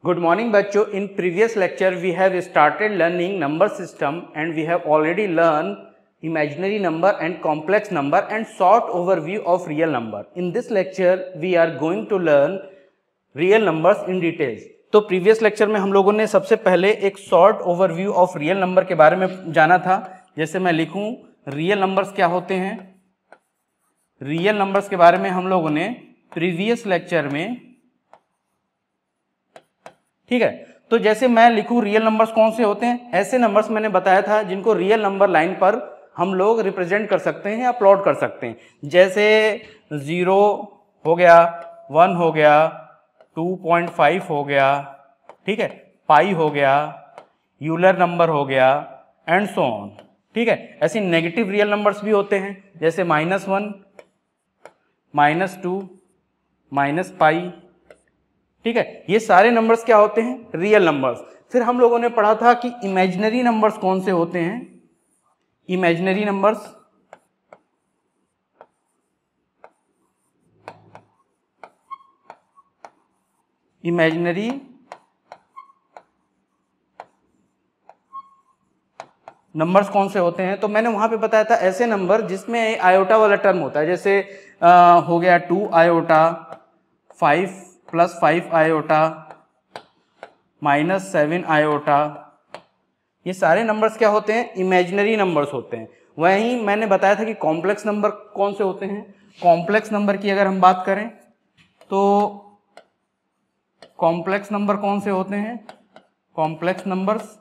Good morning बच्चों. In previous lecture we have started learning number system and we have already learned imaginary number and complex number and short overview of real number. In this lecture we are going to learn real numbers in details. तो previous lecture में हम लोगों ने सबसे पहले एक short overview of real number के बारे में जाना था. जैसे मैं लिखूं रियल नंबर्स क्या होते हैं. रियल नंबर्स के बारे में हम लोगों ने प्रीवियस लेक्चर में, ठीक है. तो जैसे मैं लिखूं रियल नंबर्स कौन से होते हैं, ऐसे नंबर्स मैंने बताया था जिनको रियल नंबर लाइन पर हम लोग रिप्रेजेंट कर सकते हैं या प्लॉट कर सकते हैं. जैसे 0 हो गया, 1 हो गया, 2.5 हो गया, ठीक है, पाई हो गया, यूलर नंबर हो गया एंड सो ऑन. ठीक है. ऐसे नेगेटिव रियल नंबर्स भी होते हैं जैसे -1, -2, -पाई. ठीक है. ये सारे नंबर्स क्या होते हैं, रियल नंबर्स. फिर हम लोगों ने पढ़ा था कि इमेजिनरी नंबर्स कौन से होते हैं. इमेजिनरी नंबर्स इमेजिनरी नंबर्स कौन से होते हैं. तो मैंने वहां पे बताया था ऐसे नंबर जिसमें आयोटा वाला टर्म होता है. जैसे हो गया 2 आयोटा, 5 + 5 आयोटा, -7 आयोटा. ये सारे नंबर्स क्या होते हैं, इमेजिनरी नंबर्स होते हैं. वहीं मैंने बताया था कि कॉम्प्लेक्स नंबर कौन से होते हैं. कॉम्प्लेक्स नंबर की अगर हम बात करें तो कॉम्प्लेक्स नंबर कौन से होते हैं. कॉम्प्लेक्स नंबर्स,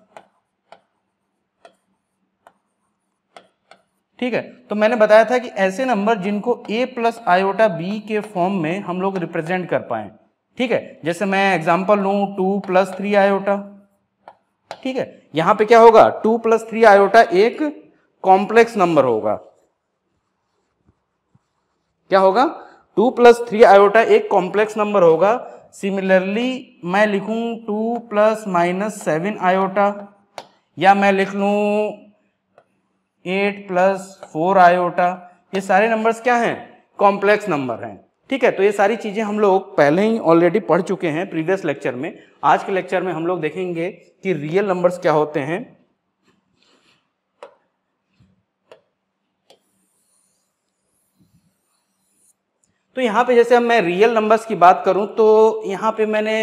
ठीक है. तो मैंने बताया था कि ऐसे नंबर जिनको a + आयोटा b के फॉर्म में हम लोग रिप्रेजेंट कर पाए. ठीक है. जैसे मैं एग्जांपल लूं 2 + 3 आयोटा. ठीक है. यहां पे क्या होगा, 2 + 3 आयोटा एक कॉम्प्लेक्स नंबर होगा. क्या होगा, 2 + 3 आयोटा एक कॉम्प्लेक्स नंबर होगा. सिमिलरली मैं लिखूं 2 + -7 आयोटा, या मैं लिख लूं 8 + 4 आयोटा. ये सारे नंबर्स क्या हैं, कॉम्प्लेक्स नंबर हैं. ठीक है. तो ये सारी चीजें हम लोग पहले ही ऑलरेडी पढ़ चुके हैं प्रीवियस लेक्चर में. आज के लेक्चर में हम लोग देखेंगे कि रियल नंबर्स क्या होते हैं. तो यहां पे जैसे अब मैं रियल नंबर्स की बात करूं तो यहां पे मैंने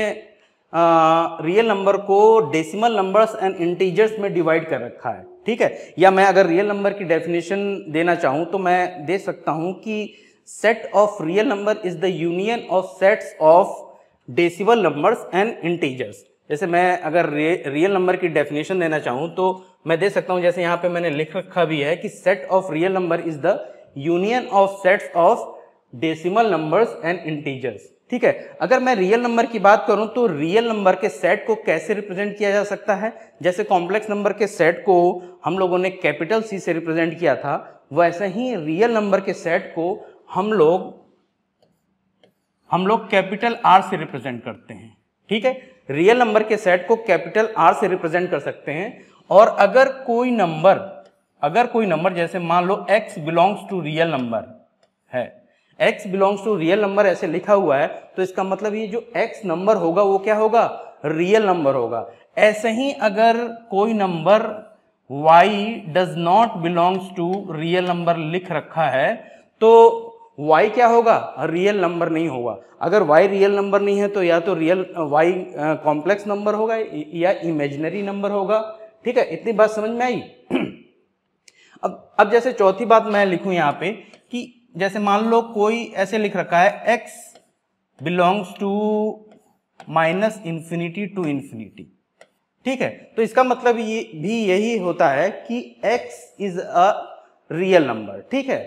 रियल नंबर को डेसिमल नंबर्स एंड इंटीजर्स में डिवाइड कर रखा है. ठीक है. या मैं अगर रियल नंबर की डेफिनेशन देना चाहूं तो मैं दे सकता हूं कि set of real number is the union of sets of decimal numbers and integers. जैसे मैं अगर रियल नंबर की डेफिनेशन देना चाहूं तो मैं दे सकता हूं, जैसे यहां पे मैंने लिख रखा भी है कि set of real number is the union of sets of decimal numbers and integers. ठीक है. अगर मैं रियल नंबर की बात करूं तो रियल नंबर के सेट को कैसे रिप्रेजेंट किया जा सकता है. जैसे कॉम्प्लेक्स नंबर के सेट को हम लोगों ने कैपिटल C से रिप्रेजेंट किया था, वैसे ही रियल नंबर के सेट को हम लोग कैपिटल R से रिप्रेजेंट करते हैं. ठीक है. रियल नंबर के सेट को कैपिटल R से रिप्रेजेंट कर सकते हैं. और अगर कोई नंबर जैसे मान लो x belongs to real number है, x belongs to real number ऐसे लिखा हुआ है, तो इसका मतलब ये जो x नंबर होगा वो क्या होगा, रियल नंबर होगा. ऐसे ही अगर कोई number y does not belongs to real number लिख रखा है तो y क्या होगा, रियल नंबर नहीं होगा. अगर y रियल नंबर नहीं है तो या तो रियल y कॉम्प्लेक्स नंबर होगा या इमेजिनरी नंबर होगा. ठीक है. इतनी बात समझ में आई. अब जैसे चौथी बात मैं लिखूं यहाँ पे कि जैसे मान लो कोई ऐसे लिख रखा है x बिलोंग्स टू -∞ टू ∞. ठीक है. तो इसका मतलब ये भी यही होता है कि x is a real number. ठीक है.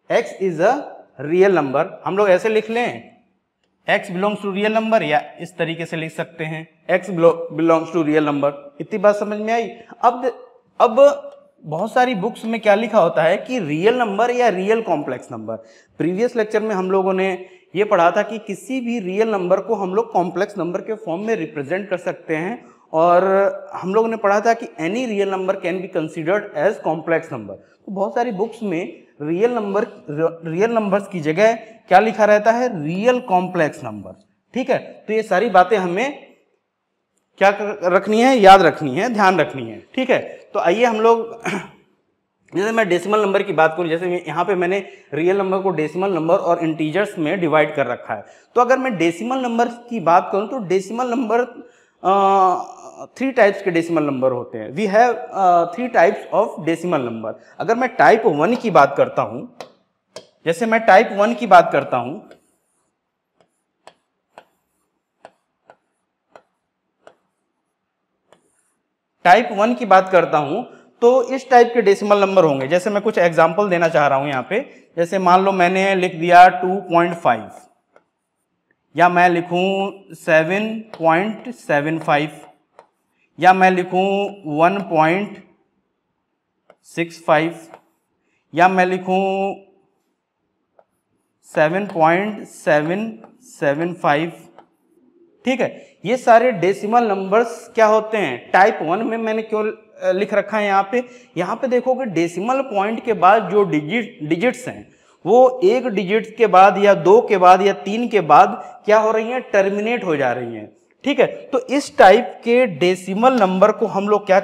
x is a real number. हम लोग ऐसे लिख लें x belongs to real number, या इस तरीके से लिख सकते हैं x belongs to real number. इतनी बात समझ में आई. अब बहुत सारी बुक्स में क्या लिखा होता है कि रियल नंबर या real complex number. Previous lecture में हम लोगों ने ये पढ़ा था कि किसी भी रियल नंबर को हम लोग कॉम्प्लेक्स नंबर के फॉर्म में रिप्रेजेंट कर सकते हैं. और हम लोगों ने पढ़ा था कि any real number can be considered as complex number. तो बहुत सारी बुक्स में रियल नंबर्स की जगह क्या लिखा रहता है, रियल कॉम्प्लेक्स नंबर. ठीक है. तो ये सारी बातें हमें क्या रखनी है, याद रखनी है, ध्यान रखनी है। ठीक है, तो आइए हम लोग जैसे मैं डेसिमल नंबर की बात करूं, जैसे यहाँ पे मैंने रियल नंबर को डेसिमल नंबर और इंटीजर्स में डिवाइड कर रखा है। तो अगर मैं डेसिमल नंबर की बात करूं तो डेसिमल नंबर 3 टाइप्स के डेसिमल नंबर होते हैं। We have 3 types of decimal number. अगर मैं टाइप 1 की बात करता हूं, जैसे मैं टाइप 1 की बात करता हूं, टाइप 1 की बात करता हूं तो इस टाइप के डेसिमल नंबर होंगे। जैसे मैं कुछ एग्जांपल देना चाह रहा हूं यहाँ पे। जैसे मान लो मैंने लिख दिया 2.5, या मैं लिखूं 7.75, या मैं लिखूं 1.65, या मैं लिखूं 7.775। ठीक है, ये सारे डेसिमल नंबर्स क्या होते हैं, टाइप 1 में मैंने क्यों लिख रखा है यहाँ पे देखोगे डेसिमल पॉइंट के बाद जो डिजिट्स हैं वो 1 डिजिट के बाद या 2 के बाद या 3 के बाद क्या हो रही हैं, टर्मिनेट हो जा रही हैं। ठीक है, तो इस टाइप के डेसिमल नंबर को हम लोग क्या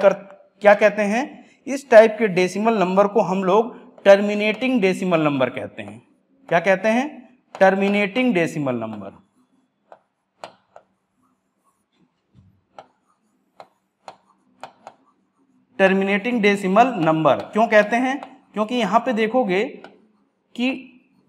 कहते हैं, इस टाइप के डेसिमल नंबर को हम लोग टर्मिनेटिंग डेसिमल नंबर कहते हैं। क्या कहते हैं, terminating decimal number. Terminating decimal number क्यों कहते हैं, क्योंकि यहां पे देखोगे कि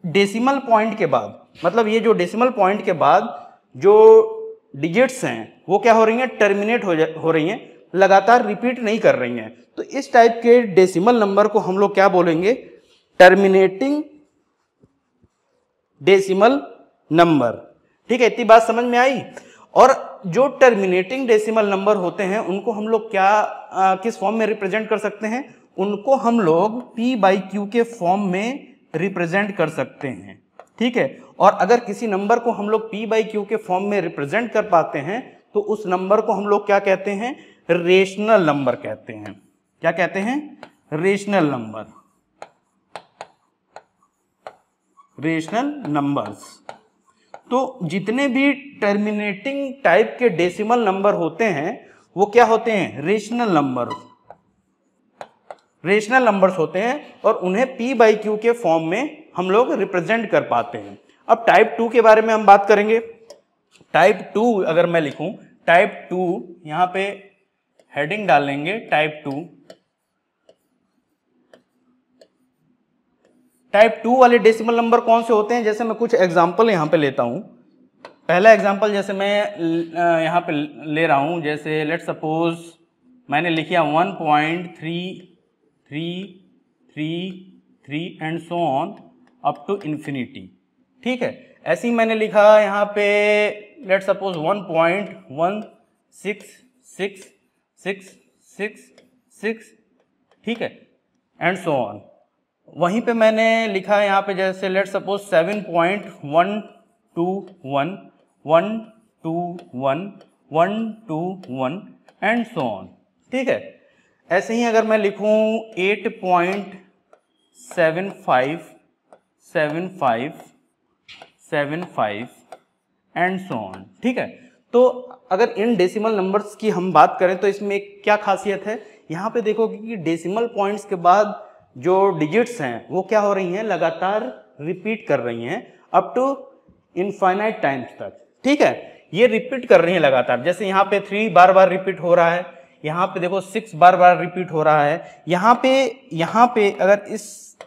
डेसिमल पॉइंट के बाद, मतलब ये जो डेसिमल पॉइंट के बाद जो डिजिट्स हैं वो क्या हो रही हैं, टर्मिनेट हो रही हैं, लगातार रिपीट नहीं कर रही हैं। तो इस टाइप के डेसिमल नंबर को हम लोग क्या बोलेंगे, टर्मिनेटिंग डेसिमल नंबर। ठीक है, इतनी बात समझ में आई। और जो टर्मिनेटिंग डेसिमल नंबर होते हैं उनको हम लोग किस फॉर्म में रिप्रेजेंट कर सकते हैं, उनको हम लोग p/q के फॉर्म में रिप्रेजेंट कर सकते हैं। ठीक है, और अगर किसी नंबर को हम लोग p/q के फॉर्म में रिप्रेजेंट कर पाते हैं तो उस नंबर को हम लोग क्या कहते हैं, रेशनल नंबर कहते हैं। क्या कहते हैं, रेशनल नंबर, रेशनल नंबर्स। तो जितने भी टर्मिनेटिंग टाइप के डेसिमल नंबर होते हैं वो क्या होते हैं, रेशनल नंबर, रेशनल नंबर्स होते हैं और उन्हें p/q के फॉर्म में हम लोग रिप्रेजेंट कर पाते हैं। अब टाइप 2 के बारे में हम बात करेंगे। टाइप 2 अगर मैं लिखूं, टाइप 2 यहां पे हेडिंग डालेंगे टाइप 2। टाइप 2 वाले डेसिमल नंबर कौन से होते हैं, जैसे मैं कुछ एग्जांपल यहां पे लेता हूं। पहला एग्जांपल जैसे मैं यहां पे ले रहा हूं, जैसे लेट सपोज मैंने लिखा 1.3333 and so on up to infinity. ठीक है, ऐसे ही मैंने लिखा यहाँ पे लेट सपोज 1.1666666, ठीक है, एंड सो ऑन। वहीं पे मैंने लिखा यहाँ पे जैसे let suppose 7.121 and so on. ठीक है, ऐसे ही अगर मैं लिखूं 8.757575 एंड सो ऑन। ठीक है, तो अगर इन डेसिमल नंबर्स की हम बात करें तो इसमें एक क्या खासियत है, यहाँ पे देखोगे कि डेसिमल पॉइंट्स के बाद जो डिजिट्स हैं वो क्या हो रही हैं, लगातार रिपीट कर रही हैं अप टू इनफाइनाइट टाइम्स तक। ठीक है, ये रिपीट कर रही हैं लगातार। जैसे यहाँ पे 3 बार बार रिपीट हो रहा है, यहाँ पे देखो 6 बार बार रिपीट हो रहा है। यहाँ पे अगर इस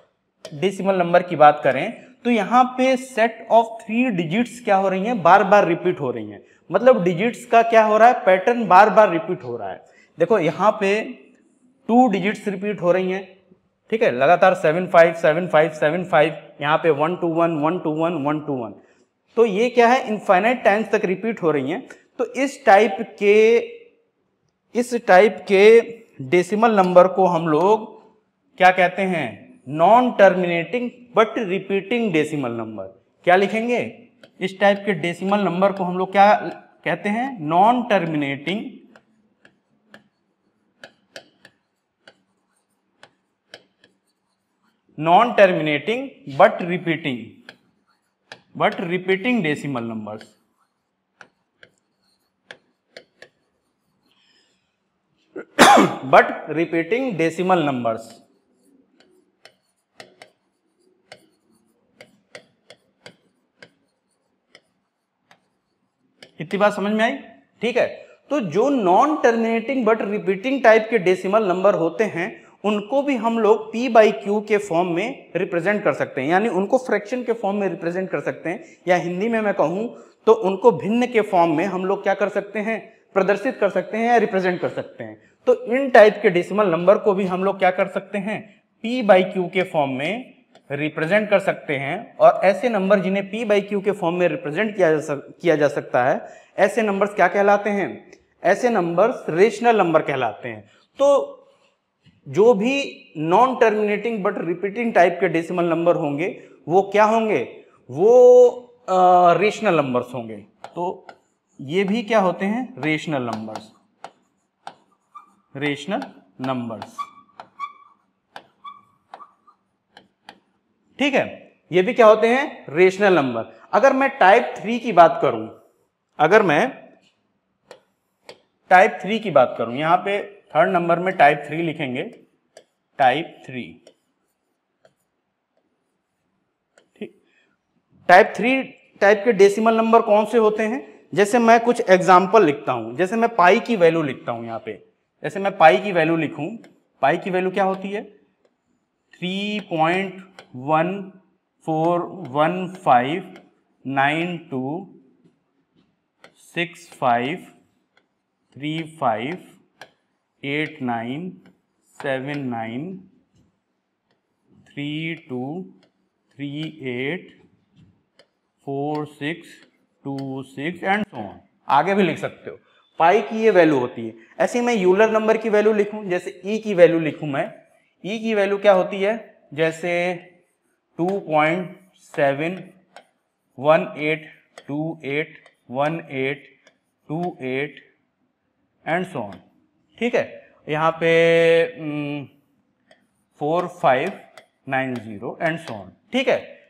डेसिमल नंबर की बात करें तो यहाँ पे सेट ऑफ 3 डिजिट्स क्या हो रही हैं, बार बार रिपीट हो रही हैं। मतलब डिजिट्स का क्या हो रहा है, पैटर्न बार बार रिपीट हो रहा है। देखो यहाँ पे 2 डिजिट्स रिपीट हो रही हैं, ठीक है, लगातार 757575, यहाँ पे 121 121 121। तो ये क्या है, इनफाइनाइट टाइम्स तक रिपीट हो रही हैं। तो इस टाइप के डेसिमल नंबर को हम लोग क्या कहते हैं, non terminating but repeating decimal number. क्या लिखेंगे, इस टाइप के डेसिमल नंबर को हम लोग क्या कहते हैं, non terminating but repeating decimal numbers. But repeating decimal numbers. इतनी बात समझ में आई? ठीक है, तो जो non terminating but repeating type के डेसिमल नंबर होते हैं उनको भी हम लोग p बाई क्यू के फॉर्म में रिप्रेजेंट कर सकते हैं, यानी उनको फ्रैक्शन के फॉर्म में रिप्रेजेंट कर सकते हैं, या हिंदी में मैं कहूं तो उनको भिन्न के फॉर्म में हम लोग क्या कर सकते हैं, प्रदर्शित कर सकते हैं या रिप्रेजेंट कर सकते हैं। तो इन टाइप के डेसिमल नंबर को भी हम लोग क्या कर सकते हैं, p बाई क्यू के फॉर्म में रिप्रेजेंट कर सकते हैं। और ऐसे नंबर जिन्हें p बाई क्यू के फॉर्म में रिप्रेजेंट किया जा सकता है, ऐसे नंबर्स क्या कहलाते हैं, ऐसे नंबर्स रेशनल नंबर कहलाते हैं। तो जो भी non terminating but repeating type के डेसिमल नंबर होंगे वो क्या होंगे, वो रेशनल नंबर्स होंगे। तो ये भी क्या होते हैं, रेशनल नंबर्स, रेशनल नंबर्स। ठीक है, ये भी क्या होते हैं, रेशनल नंबर। अगर मैं टाइप 3 की बात करूं, अगर मैं टाइप 3 की बात करूं, यहां पे थर्ड नंबर में टाइप 3 लिखेंगे, टाइप 3। ठीक, टाइप 3 टाइप के डेसिमल नंबर कौन से होते हैं, जैसे मैं कुछ एग्जांपल लिखता हूं, जैसे मैं पाई की वैल्यू लिखता हूं यहां पे, जैसे मैं पाई की वैल्यू लिखूं, पाई की वैल्यू क्या होती है, 3.14592653894 एंड सो ऑन, आगे भी लिख सकते हो। पाई की ये वैल्यू होती है। ऐसे मैं यूलर नंबर की वैल्यू लिखूं, जैसे ई की वैल्यू लिखूं मैं, ई की वैल्यू क्या होती है, जैसे 2.718281828 एंड सो ऑन। ठीक है, यहाँ पे 4590 एंड सो ऑन। ठीक है,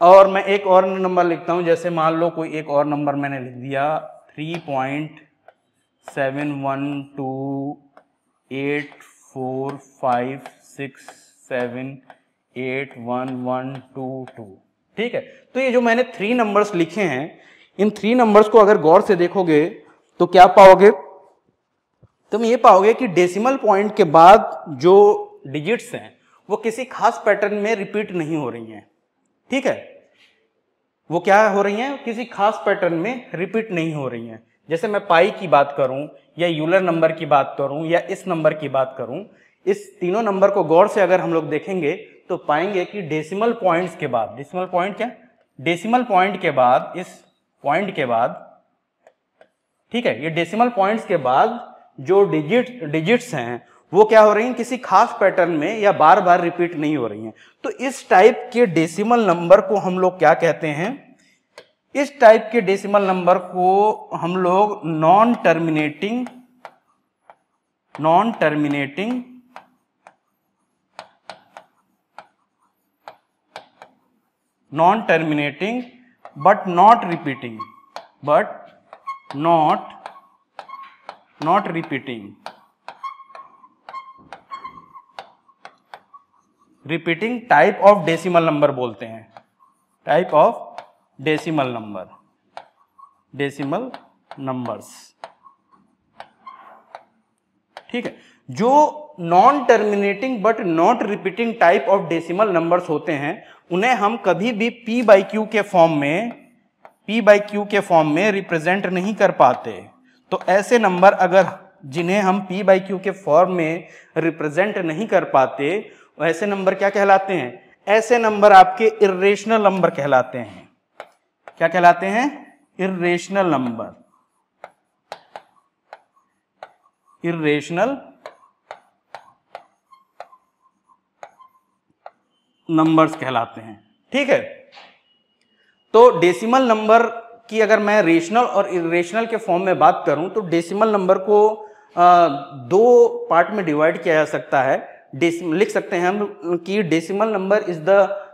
और मैं एक और नंबर लिखता हूं, जैसे मान लो कोई एक और नंबर मैंने लिख दिया 3.7128456781122। ठीक है, तो ये जो मैंने 3 नंबर्स लिखे हैं, इन 3 नंबर्स को अगर गौर से देखोगे तो क्या पाओगे, तुम ये पाओगे कि डेसिमल पॉइंट के बाद जो डिजिट्स हैं वो किसी खास पैटर्न में रिपीट नहीं हो रही हैं। ठीक है, वो क्या हो रही हैं, किसी खास पैटर्न में रिपीट नहीं हो रही हैं। जैसे मैं पाई की बात करूं या यूलर नंबर की बात करूं या इस नंबर की बात करूं, इस तीनों नंबर को गौर से अगर हम लोग देखेंगे तो पाएंगे कि डेसिमल पॉइंट्स के बाद, डेसिमल पॉइंट क्या, डेसिमल पॉइंट के बाद, इस पॉइंट के बाद, ठीक है, ये डेसिमल पॉइंट्स के बाद जो डिजिट्स हैं वो क्या हो रही हैं, किसी खास पैटर्न में या बार बार रिपीट नहीं हो रही हैं। तो इस टाइप के डेसिमल नंबर को हम लोग क्या कहते हैं, इस टाइप के डेसिमल नंबर को हम लोग non terminating but not repeating type of decimal number बोलते हैं, टाइप ऑफ डेसिमल नंबर्स। ठीक है, जो non terminating but not repeating type of decimal numbers होते हैं उन्हें हम कभी भी p बाई क्यू के फॉर्म में रिप्रेजेंट नहीं कर पाते। तो ऐसे नंबर अगर जिन्हें हम p बाई क्यू के फॉर्म में रिप्रेजेंट नहीं कर पाते, ऐसे नंबर क्या कहलाते हैं, ऐसे नंबर आपके इर्रेशनल नंबर कहलाते हैं। क्या कहलाते हैं, इर्रेशनल नंबर्स कहलाते हैं। ठीक है, तो डेसिमल नंबर की अगर मैं रेशनल और इर्रेशनल के फॉर्म में बात करूं तो डेसिमल नंबर को 2 पार्ट में डिवाइड किया जा सकता है। लिख सकते हैं हम कि decimal number is the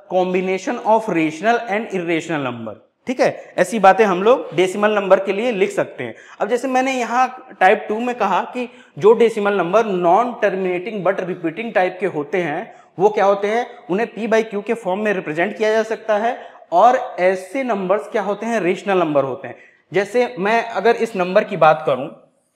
combination of rational and irrational number. ठीक है, ऐसी बातें हम लोग डेसिमल नंबर के लिए लिख सकते हैं। अब जैसे मैंने यहाँ टाइप 2 में कहा कि जो decimal number non terminating but repeating type के होते हैं वो क्या होते हैं, उन्हें p/q के फॉर्म में रिप्रेजेंट किया जा सकता है, और ऐसे नंबर्स क्या होते हैं, रेशनल नंबर होते हैं। जैसे मैं अगर इस नंबर की बात करूं,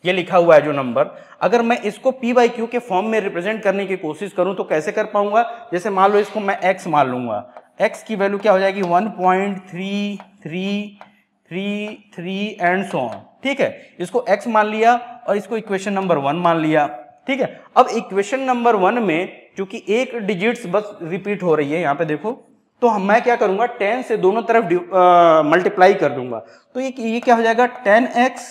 ये लिखा हुआ है जो नंबर, अगर मैं इसको p/q के फॉर्म में रिप्रेजेंट करने की कोशिश करूं तो कैसे कर पाऊंगा। जैसे मान लो इसको मैं x मान लूंगा, x की वैल्यू क्या हो जाएगी 1.3333 एंड सो ऑन। ठीक है, इसको x मान लिया और इसको इक्वेशन नंबर 1 मान लिया। ठीक है, अब इक्वेशन नंबर 1 में चूंकि एक डिजिट्स बस रिपीट हो रही है, यहाँ पे देखो, तो मैं क्या करूंगा 10 से दोनों तरफ मल्टीप्लाई कर दूंगा, तो ये क्या हो जाएगा 10x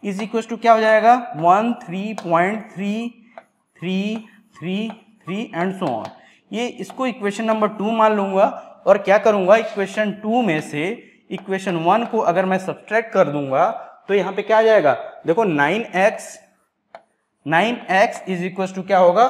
इज इक्वल टू क्या हो जाएगा 13.3333 एंड सो ऑन। ये इसको इक्वेशन नंबर 2 मान लूंगा और क्या करूंगा इक्वेशन 2 में से इक्वेशन 1 को अगर मैं सब्ट्रैक्ट कर दूंगा तो यहाँ पे क्या आ जाएगा, देखो 9x इज इक्वल टू क्या होगा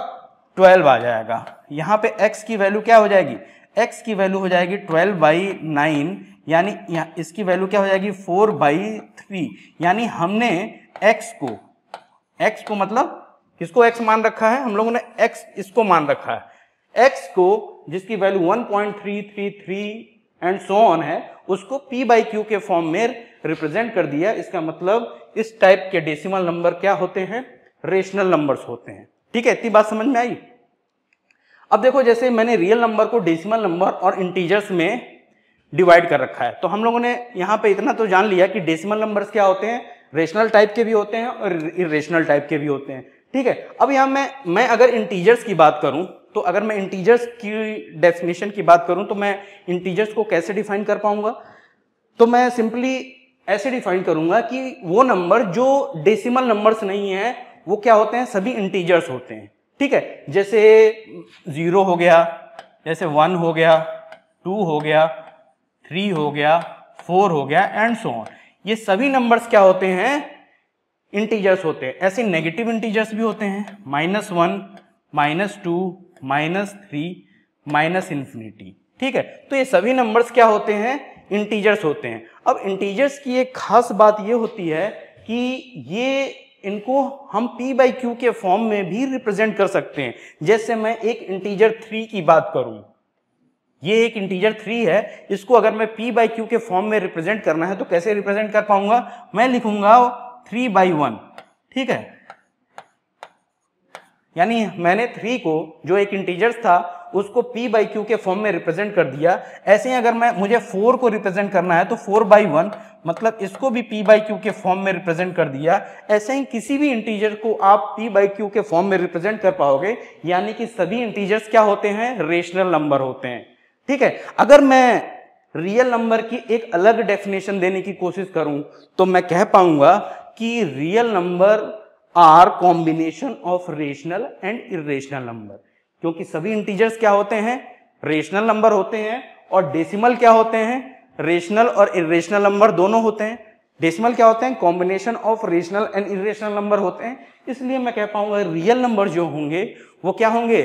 12 आ जाएगा। यहाँ पे x की वैल्यू क्या हो जाएगी, x की वैल्यू हो जाएगी 12/9, यानी इसकी वैल्यू क्या हो जाएगी 4/3, यानी हमने x को मतलब किसको x मान रखा है, हम लोगों ने x इसको मान रखा है, x को जिसकी वैल्यू 1.333 एंड सो ऑन है उसको p/q के फॉर्म में रिप्रेजेंट कर दिया। इसका मतलब इस टाइप के डेसिमल नंबर क्या होते हैं, रेशनल नंबर्स होते हैं। ठीक है, इतनी बात समझ में आई। अब देखो जैसे मैंने रियल नंबर को डेसिमल नंबर और इंटीजर्स में डिवाइड कर रखा है, तो हम लोगों ने यहाँ पे इतना तो जान लिया कि डेसिमल नंबर्स क्या होते हैं, रेशनल टाइप के भी होते हैं और इरेशनल टाइप के भी होते हैं। ठीक है, अब यहाँ मैं अगर इंटीजर्स की बात करूं, तो अगर मैं इंटीजर्स की डेफिनेशन की बात करूं तो मैं इंटीजर्स को कैसे डिफाइन कर पाऊंगा, तो मैं सिंपली ऐसे डिफाइन करूंगा कि वो नंबर जो डेसिमल नंबर्स नहीं है वो क्या होते हैं, सभी इंटीजर्स होते हैं। ठीक है, जैसे 0 हो गया, जैसे 1 हो गया, 2 हो गया, 3 हो गया, 4 हो गया एंड सो ऑन, ये सभी नंबर्स क्या होते हैं, इंटीजर्स होते हैं। ऐसे नेगेटिव इंटीजर्स भी होते हैं, -1, -2, -3, -∞। ठीक है, तो ये सभी नंबर्स क्या होते हैं, इंटीजर्स होते हैं। अब इंटीजर्स की एक खास बात ये होती है कि ये इनको हम p/q के फॉर्म में भी रिप्रेजेंट कर सकते हैं। जैसे मैं एक इंटीजर 3 की बात करूं, ये एक इंटीजर 3 है, इसको अगर मैं p/q के फॉर्म में रिप्रेजेंट करना है तो कैसे रिप्रेजेंट कर पाऊंगा, मैं लिखूंगा 3/1। ठीक है, यानी मैंने 3 को जो एक इंटीजर था उसको p/q के फॉर्म में रिप्रेजेंट कर दिया। ऐसे ही अगर मुझे 4 को रिप्रेजेंट करना है तो 4/1, मतलब इसको भी p/q के फॉर्म में रिप्रेजेंट कर दिया। ऐसे ही किसी भी इंटीजर को आप p/q के फॉर्म में रिप्रेजेंट कर पाओगे, यानी कि सभी इंटीजर्स क्या होते हैं, रेशनल नंबर होते हैं। ठीक है, अगर मैं रियल नंबर की एक अलग डेफिनेशन देने की कोशिश करूं तो मैं कह पाऊंगा कि real number are combination of rational and irrational number, क्योंकि सभी इंटीजर्स क्या होते हैं, रेशनल नंबर होते हैं, और डेसिमल क्या होते हैं, रेशनल और इरेशनल नंबर दोनों होते हैं। डेसिमल क्या होते हैं, combination of rational and irrational number होते हैं। इसलिए मैं कह पाऊंगा रियल नंबर जो होंगे वो क्या होंगे,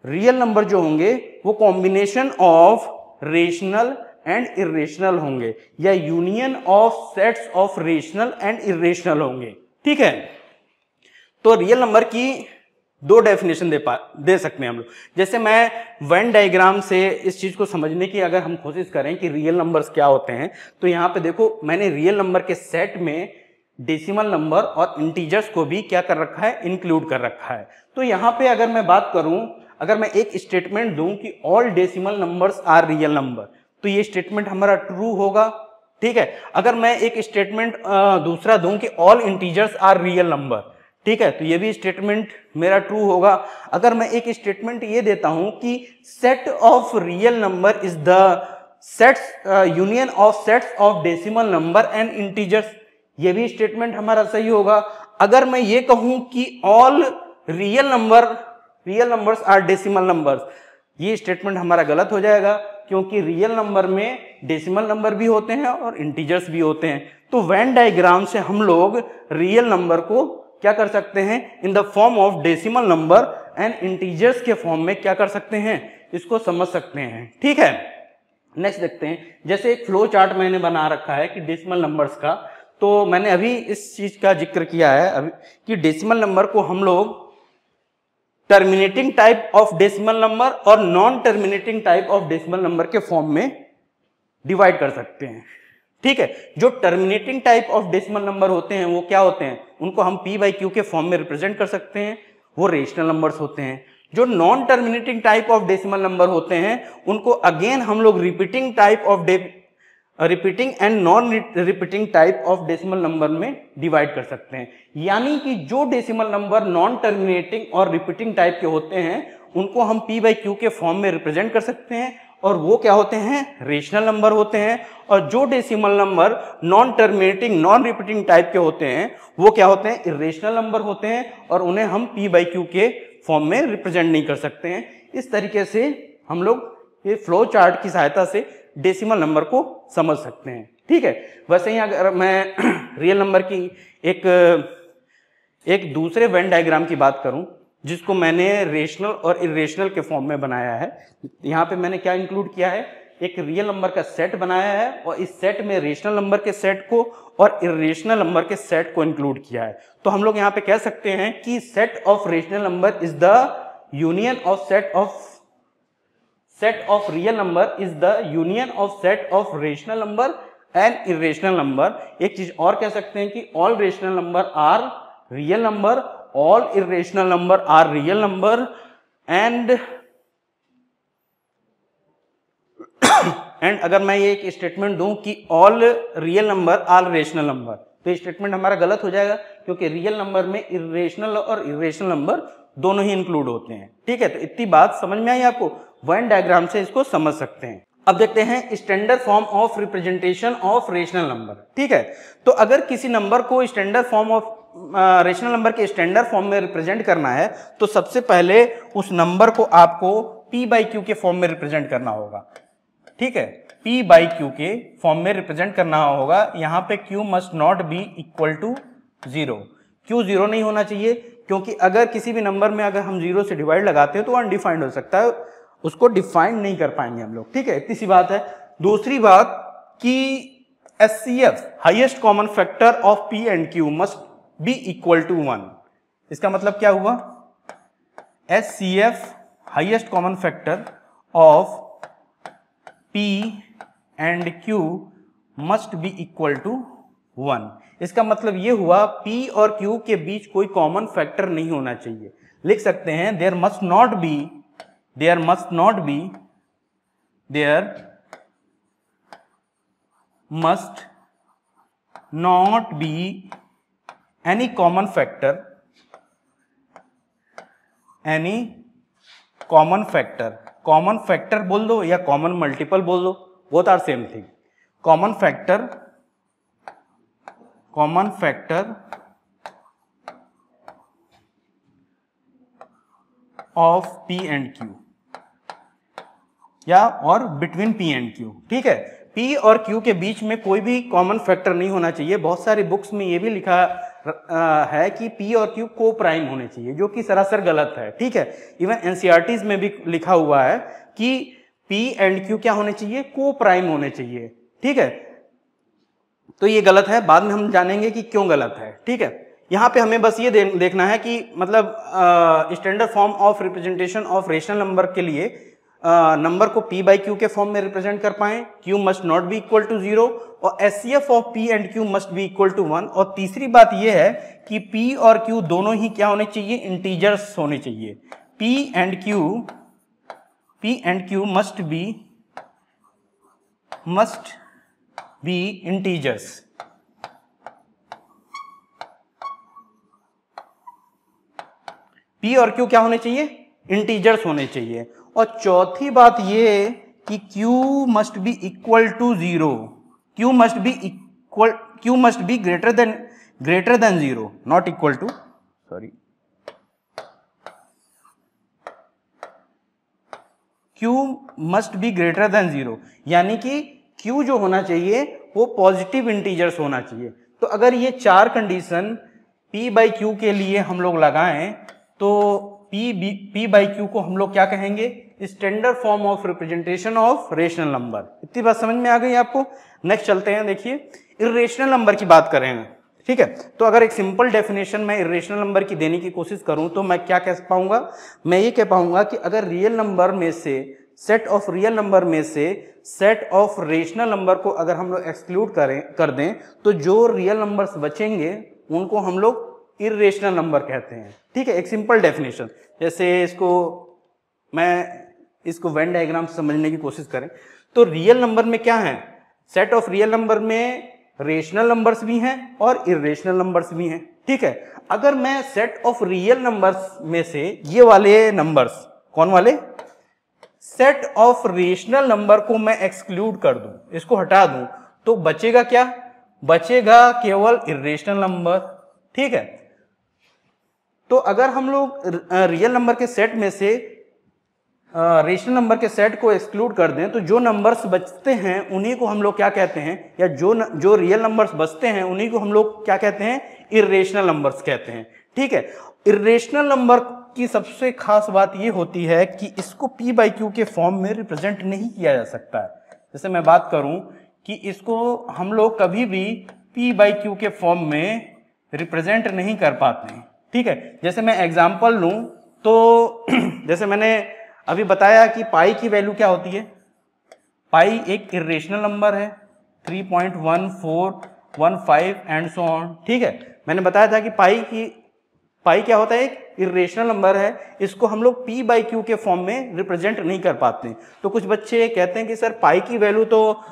रियल नंबर जो होंगे वो combination of rational and irrational होंगे, या union of sets of rational and irrational होंगे। ठीक है, तो रियल नंबर की 2 डेफिनेशन दे सकते हैं हम लोग। जैसे मैं वेन डायग्राम से इस चीज को समझने की अगर हम कोशिश करें कि रियल नंबर्स क्या होते हैं, तो यहाँ पे देखो मैंने रियल नंबर के सेट में डेसिमल नंबर और इंटीजर्स को भी क्या कर रखा है, इंक्लूड कर रखा है। तो यहाँ पे अगर मैं बात करूं, अगर मैं एक स्टेटमेंट दूं कि all decimal numbers are real number, तो ये स्टेटमेंट हमारा ट्रू होगा। ठीक है, अगर मैं एक स्टेटमेंट दूसरा दूं कि all integers are real number, ठीक है, तो ये भी स्टेटमेंट मेरा ट्रू होगा। अगर मैं एक स्टेटमेंट ये देता हूं कि set of real number is the sets union of sets of decimal number and integers, ये भी स्टेटमेंट हमारा सही होगा। अगर मैं ये कहूं कि all real numbers are decimal numbers, ये स्टेटमेंट हमारा गलत हो जाएगा, क्योंकि रियल नंबर में डेसिमल नंबर भी होते हैं और इंटीजर्स भी होते हैं। तो वेन डायग्राम से हम लोग रियल नंबर को क्या कर सकते हैं, in the form of decimal number and integers के फॉर्म में क्या कर सकते हैं, इसको समझ सकते हैं। ठीक है, नेक्स्ट देखते हैं, जैसे एक फ्लो चार्ट मैंने बना रखा है कि डेसिमल नंबर्स का, तो मैंने अभी इस चीज का जिक्र किया है अभी कि डेसिमल नंबर को हम लोग terminating type of decimal number और non terminating type of decimal number के फॉर्म में डिवाइड कर सकते हैं। ठीक है, जो terminating type of decimal number होते हैं वो क्या होते हैं, उनको हम p बाई क्यू के फॉर्म में रिप्रेजेंट कर सकते हैं, वो रेशनल नंबर्स होते हैं। जो non terminating type of decimal number होते हैं उनको अगेन हम लोग repeating and non repeating type of decimal number में डिवाइड कर सकते हैं। यानी कि जो डेसिमल नंबर नॉन टर्मिनेटिंग और रिपीटिंग टाइप के होते हैं उनको हम p बाई क्यू के फॉर्म में रिप्रेजेंट कर सकते हैं, और वो क्या होते हैं, रेशनल नंबर होते हैं। और जो decimal number non terminating non repeating type के होते हैं वो क्या होते हैं, इरेशनल नंबर होते हैं, और उन्हें हम p बाई क्यू के फॉर्म में रिप्रेजेंट नहीं कर सकते हैं। इस तरीके से हम लोग ये फ्लो चार्ट की सहायता से डेसिमल नंबर को समझ सकते हैं। ठीक है, वैसे ही अगर मैं रियल नंबर की एक दूसरे वेन डायग्राम की बात करूं जिसको मैंने रेशनल और इरेशनल के फॉर्म में बनाया है, यहाँ पे मैंने क्या इंक्लूड किया है, एक रियल नंबर का सेट बनाया है और इस सेट में रेशनल नंबर के सेट को और इरेशनल नंबर के सेट को इंक्लूड किया है। तो हम लोग यहाँ पे कह सकते हैं कि set of rational number is the union of set of real number is the union of set of rational number and irrational number. एक चीज और कह सकते हैं कि all rational number are real number, all irrational number are real number and अगर मैं ये एक स्टेटमेंट दूं कि all real number are rational number, तो ये स्टेटमेंट हमारा गलत हो जाएगा क्योंकि रियल नंबर में इरेशनल और इरेशनल नंबर दोनों ही इंक्लूड होते हैं। ठीक है, तो इतनी बात समझ में आई आपको, वेन डायग्राम से इसको समझ सकते हैं। अब देखते हैं standard form of representation of rational number. ठीक है, तो अगर किसी नंबर को standard form of rational number के स्टैंडर्ड फॉर्म में रिप्रेजेंट करना है तो सबसे पहले उस नंबर को आपको p बाई क्यू के फॉर्म में रिप्रेजेंट करना होगा। ठीक है, p बाई क्यू के फॉर्म में रिप्रेजेंट करना होगा। यहाँ पे q must not be equal to 0, q 0 नहीं होना चाहिए, क्योंकि अगर किसी भी नंबर में अगर हम 0 से डिवाइड लगाते हैं तो अनडिफाइंड हो सकता है, उसको डिफाइंड नहीं कर पाएंगे हम लोग। ठीक है, इतनी सी बात है। दूसरी बात कि HCF highest common factor of p and q must be equal to 1। इसका मतलब क्या हुआ, HCF highest common factor of P and Q must be equal to 1। इसका मतलब ये हुआ P और Q के बीच कोई कॉमन फैक्टर नहीं होना चाहिए। लिख सकते हैं there must not be any common factor बोल दो या कॉमन मल्टीपल बोल दो, both are same thing. Common factor of p and q या और बिटवीन p एंड q। ठीक है, p और q के बीच में कोई भी कॉमन फैक्टर नहीं होना चाहिए। बहुत सारी बुक्स में ये भी लिखा है कि p और q को प्राइम होने चाहिए, जो कि सरासर गलत है। ठीक है, इवन एनसीईआरटीज में भी लिखा हुआ है कि p एंड q क्या होने चाहिए, को प्राइम होने चाहिए। ठीक है, तो ये गलत है, बाद में हम जानेंगे कि क्यों गलत है। ठीक है, यहाँ पे हमें बस ये देखना है कि मतलब standard form of representation of rational number के लिए नंबर को p बाई क्यू के फॉर्म में रिप्रेजेंट कर पाएं, q must not be equal to 0 और HCF of p and q must be equal to 1। और तीसरी बात यह है कि p और q दोनों ही क्या होने चाहिए, इंटीजर्स होने चाहिए। p and q must B integers. p और q क्या होने चाहिए, इंटीजर्स होने चाहिए। और चौथी बात ये कि q must be equal to 0, q must be greater than 0, not equal to, sorry, q must be greater than 0, यानी कि q जो होना चाहिए वो पॉजिटिव इंटीजर्स होना चाहिए। तो अगर ये चार कंडीशन p बाई क्यू के लिए हम लोग लगाएं तो p बाई क्यू को हम लोग क्या कहेंगे, standard form of representation of rational number. इतनी बात समझ में आ गई आपको। नेक्स्ट चलते हैं, देखिए इर्रेशनल नंबर की बात करेंगे, ठीक है। तो अगर एक सिंपल डेफिनेशन मैं इर्रेशनल नंबर की देने की कोशिश करूं तो मैं क्या कह पाऊंगा, मैं ये कह पाऊंगा कि अगर रियल नंबर में से, सेट ऑफ रियल नंबर में से सेट ऑफ रेशनल नंबर को अगर हम लोग एक्सक्लूड कर दें तो जो रियल नंबर्स बचेंगे उनको हम लोग इर्रेशनल नंबर कहते हैं, ठीक है। एक सिंपल डेफिनेशन, जैसे इसको वेन डायग्राम से समझने की कोशिश करें तो रियल नंबर में क्या है, सेट ऑफ रियल नंबर में रेशनल नंबर्स भी हैं और इर्रेशनल नंबर्स भी हैं, ठीक है। अगर मैं सेट ऑफ रियल नंबर्स में से ये वाले नंबर्स, कौन वाले, सेट ऑफ रेशनल नंबर को मैं एक्सक्लूड कर दूं, इसको हटा दूं, तो बचेगा क्या, बचेगा केवल इर्रेशनल नंबर, ठीक है। तो अगर हम लोग रियल नंबर के सेट में से रेशनल नंबर के सेट को एक्सक्लूड कर दें तो जो नंबर्स बचते हैं उन्हीं को हम लोग क्या कहते हैं, या जो रियल नंबर्स बचते हैं उन्हीं को हम लोग क्या कहते हैं, इर्रेशनल नंबर्स कहते हैं, ठीक है। इर्रेशनल नंबर की सबसे खास बात ये होती है कि इसको p बाई क्यू के फॉर्म में रिप्रेजेंट नहीं किया जा सकता है। जैसे मैं बात करूं कि इसको हम लोग कभी भी p बाई क्यू के फॉर्म में रिप्रेजेंट नहीं कर पाते हैं, ठीक है। जैसे मैं एग्जांपल लूं तो जैसे मैंने अभी बताया कि पाई की वैल्यू क्या होती है, पाई एक इर्रेशनल नंबर है, 3.1415 एंड सो ऑन, ठीक है। मैंने बताया था कि पाई क्या होता है, एक इर्रेशनल नंबर है, इसको हम लोग p बाई क्यू के फॉर्म में रिप्रेजेंट नहीं कर पाते। तो कुछ बच्चे कहते हैं कि सर पाई की वैल्यू तो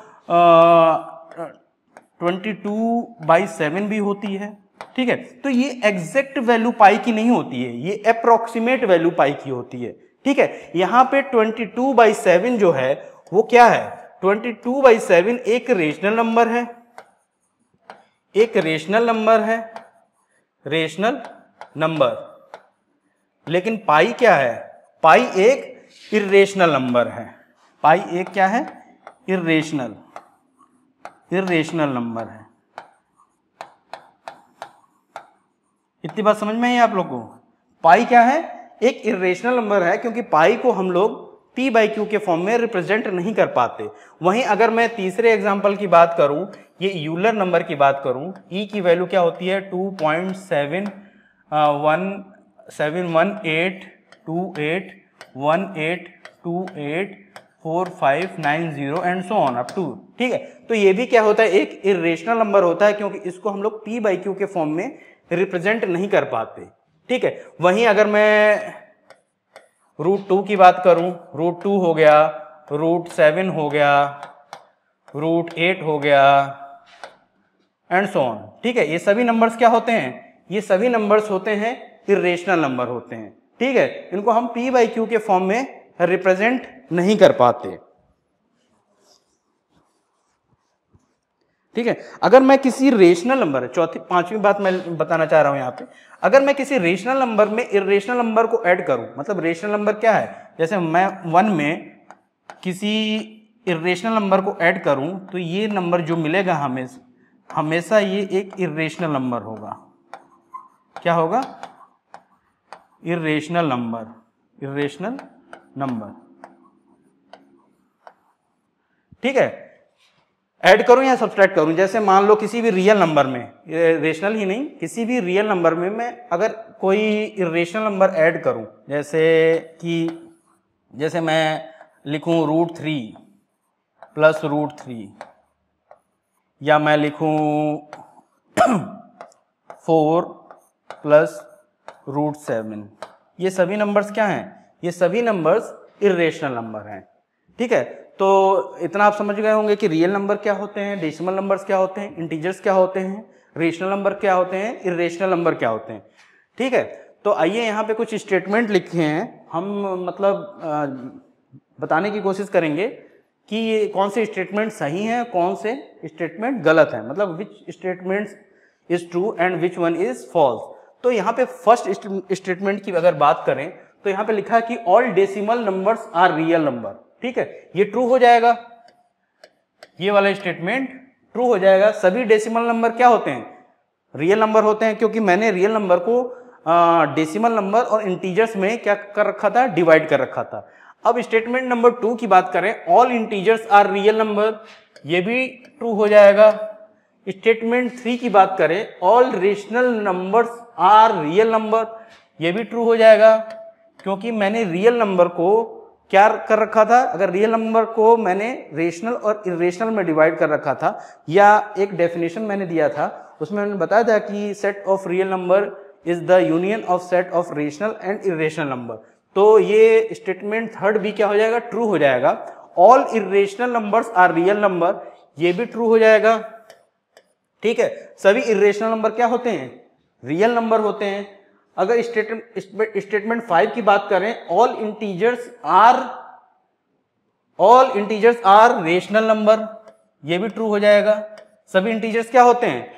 22/7 भी होती है, ठीक है। तो ये एग्जैक्ट वैल्यू पाई की नहीं होती है, ये अप्रोक्सीमेट वैल्यू पाई की होती है, ठीक है। यहां पे 22/7 जो है वो क्या है, 22/7 एक रेशनल नंबर है, एक रेशनल नंबर है, रेशनल नंबर, लेकिन पाई क्या है, पाई एक इर्रेशनल नंबर है, पाई एक क्या है, इर्रेशनल नंबर है। इतनी बात समझ में आई आप लोग को। पाई क्या है, एक इर्रेशनल नंबर है, क्योंकि पाई को हम लोग p बाई क्यू के फॉर्म में रिप्रेजेंट नहीं कर पाते। वहीं अगर मैं तीसरे एग्जांपल की बात करूं, ये यूलर नंबर की बात करूं, e की वैल्यू क्या होती है, 2.7182818284590 and so on up to, ठीक है। तो ये भी क्या होता है, एक इर्रेशनल नंबर होता है, क्योंकि इसको हम लोग p बाई क्यू के फॉर्म में रिप्रेजेंट नहीं कर पाते, ठीक है। वहीं अगर मैं √2 की बात करूं, √2 हो गया, √7 हो गया, √8 हो गया एंड सो ऑन, ठीक है। ये सभी नंबर्स क्या होते हैं, ये सभी नंबर्स होते हैं इर्रेशनल नंबर होते हैं, ठीक है। इनको हम p बाई क्यू के फॉर्म में रिप्रेजेंट नहीं कर पाते, ठीक है। अगर मैं किसी रेशनल नंबर, पांचवी बात मैं बताना चाह रहा हूं यहां पे, अगर मैं किसी रेशनल नंबर में इर्रेशनल नंबर को ऐड करूं, मतलब रेशनल नंबर क्या है, जैसे मैं 1 में किसी इर्रेशनल नंबर को ऐड करूं तो ये नंबर जो मिलेगा हमेशा ये एक इर्रेशनल नंबर होगा। क्या होगा, इर्रेशनल नंबर, ठीक है। ऐड करूं या सब्सट्रैक्ट करूं, जैसे मान लो किसी भी रियल नंबर में, रेशनल ही नहीं, किसी भी रियल नंबर में मैं अगर कोई इर्रेशनल नंबर ऐड करूं, जैसे मैं लिखूं √3 प्लस √3, या मैं लिखूं 4 प्लस √7, ये सभी नंबर्स क्या हैं, ये सभी नंबर्स इर्रेशनल नंबर हैं, ठीक है। तो इतना आप समझ गए होंगे कि रियल नंबर क्या होते हैं, डेसिमल नंबर्स क्या होते हैं, इंटीजर्स क्या होते हैं, रेशनल नंबर क्या होते हैं, इर्रेशनल नंबर क्या होते हैं, ठीक है। तो आइए यहाँ पे कुछ स्टेटमेंट लिखे हैं, हम मतलब बताने की कोशिश करेंगे कि ये कौन से स्टेटमेंट सही हैं, कौन से स्टेटमेंट गलत हैं, मतलब which statements is true and which one is false. तो यहाँ पे फर्स्ट स्टेटमेंट की अगर बात करें तो यहाँ पे लिखा है कि all decimal numbers are real number, ठीक है। ये ट्रू हो जाएगा, ये वाला स्टेटमेंट ट्रू हो जाएगा। सभी डेसिमल नंबर क्या होते हैं, रियल नंबर होते हैं, क्योंकि मैंने रियल नंबर को डेसिमल नंबर और इंटीजर्स में क्या कर रखा था, डिवाइड कर रखा था। अब स्टेटमेंट नंबर 2 की बात करें, all integers are real number, ये भी ट्रू हो जाएगा। स्टेटमेंट 3 की बात करें, all rational numbers are real number, ये भी ट्रू हो जाएगा, क्योंकि मैंने रियल नंबर को क्या कर रखा था, अगर रियल नंबर को मैंने रेशनल और इरेशनल में डिवाइड कर रखा था, या एक डेफिनेशन मैंने दिया था उसमें मैंने बताया था कि set of real number is the union of set of rational and irrational number. तो ये स्टेटमेंट 3 भी क्या हो जाएगा, ट्रू हो जाएगा। All irrational numbers are real number, ये भी ट्रू हो जाएगा। ठीक है, सभी इरेशनल नंबर क्या होते हैं, रियल नंबर होते हैं। अगर स्टेटमेंट 5 की बात करें, all integers are rational number, ये भी ट्रू हो जाएगा। सभी इंटीजर्स क्या होते हैं,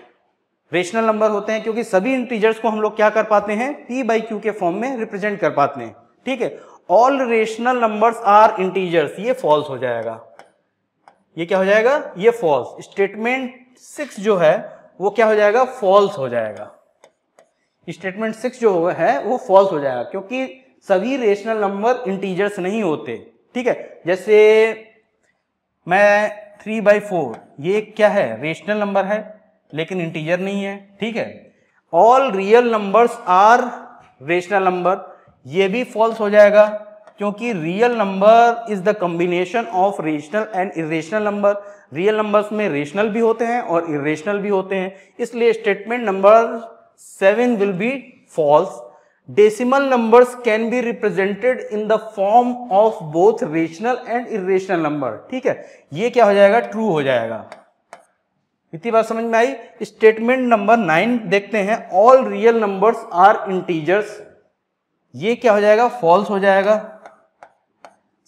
रेशनल नंबर होते हैं, क्योंकि सभी इंटीजर्स को हम लोग क्या कर पाते हैं, p/q के फॉर्म में रिप्रेजेंट कर पाते हैं। ठीक है, all rational numbers are integers, ये फॉल्स हो जाएगा। ये क्या हो जाएगा, ये फॉल्स। स्टेटमेंट 6 जो है वो क्या हो जाएगा, फॉल्स हो जाएगा। स्टेटमेंट 6 जो है वो फॉल्स हो जाएगा, क्योंकि सभी रेशनल नंबर इंटीजर्स नहीं होते। ठीक है, जैसे मैं 3/4, ये क्या है, रेशनल नंबर है लेकिन इंटीजर नहीं है। ठीक है, all real numbers are rational number, ये भी फॉल्स हो जाएगा, क्योंकि real number is the combination of rational and irrational number. Real numbers में रेशनल भी होते हैं और इरेशनल भी होते हैं, इसलिए statement number 7 will be false. Decimal numbers can be represented in the form of both rational and irrational number. ठीक है, ये क्या हो जाएगा, ट्रू हो जाएगा। इतनी बात समझ में आई। स्टेटमेंट नंबर 9 देखते हैं, all real numbers are integers, ये क्या हो जाएगा, फॉल्स हो जाएगा।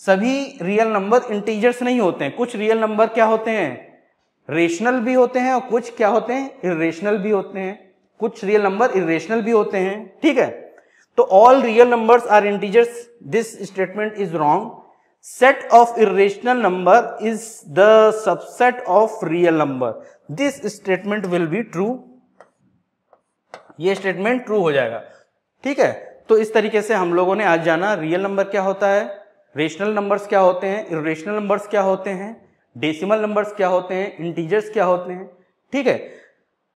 सभी रियल नंबर इंटीजर्स नहीं होते हैं, कुछ रियल नंबर क्या होते हैं, रेशनल भी होते हैं और कुछ क्या होते हैं, इरेशनल भी होते हैं। कुछ रियल नंबर इरेशनल भी होते हैं। ठीक है, तो all real numbers are integers, this statement is wrong. Set of irrational number is the subset of real number, this statement will be true, ये स्टेटमेंट ट्रू हो जाएगा। ठीक है, तो इस तरीके से हम लोगों ने आज जाना रियल नंबर क्या होता है, रेशनल नंबर्स क्या होते हैं, इरेशनल नंबर्स क्या होते हैं, डेसिमल नंबर्स क्या होते हैं, इंटीजर्स क्या होते हैं। ठीक है,